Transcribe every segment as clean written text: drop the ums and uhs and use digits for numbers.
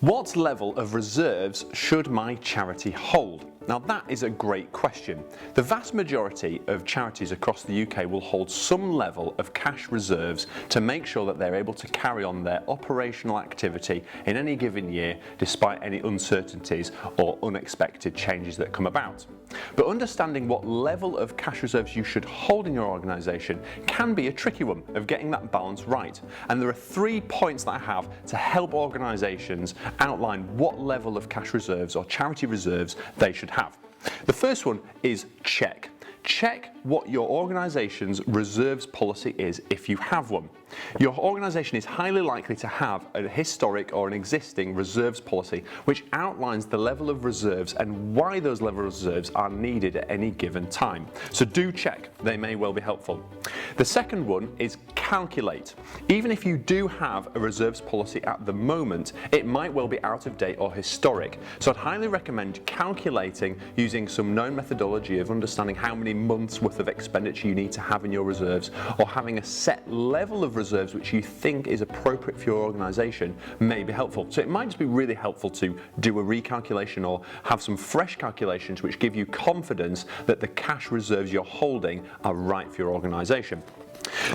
What level of reserves should my charity hold? Now that is a great question. The vast majority of charities across the UK will hold some level of cash reserves to make sure that they're able to carry on their operational activity in any given year despite any uncertainties or unexpected changes that come about. But understanding what level of cash reserves you should hold in your organisation can be a tricky one of getting that balance right. And there are 3 points that I have to help organisations outline what level of cash reserves or charity reserves they should have. The first one is check. Check what your organisation's reserves policy is if you have one. Your organisation is highly likely to have a historic or an existing reserves policy which outlines the level of reserves and why those level of reserves are needed at any given time. So do check, they may well be helpful. The second one is calculate. Even if you do have a reserves policy at the moment, it might well be out of date or historic. So I'd highly recommend calculating using some known methodology of understanding how many months worth of expenditure you need to have in your reserves, or having a set level of reserves which you think is appropriate for your organisation may be helpful. So it might just be really helpful to do a recalculation or have some fresh calculations which give you confidence that the cash reserves you're holding are right for your organisation.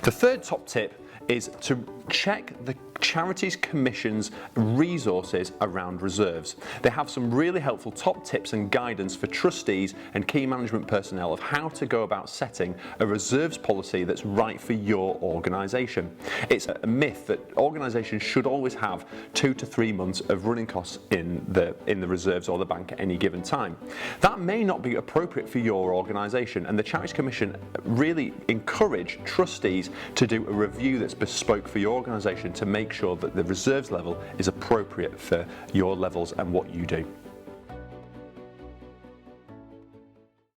The third top tip is to check the Charities Commission's resources around reserves. They have some really helpful top tips and guidance for trustees and key management personnel of how to go about setting a reserves policy that's right for your organisation. It's a myth that organisations should always have 2 to 3 months of running costs in the reserves or the bank at any given time. That may not be appropriate for your organisation, and the Charities Commission really encourage trustees to do a review that's bespoke for your organisation to make sure that the reserves level is appropriate for your levels and what you do.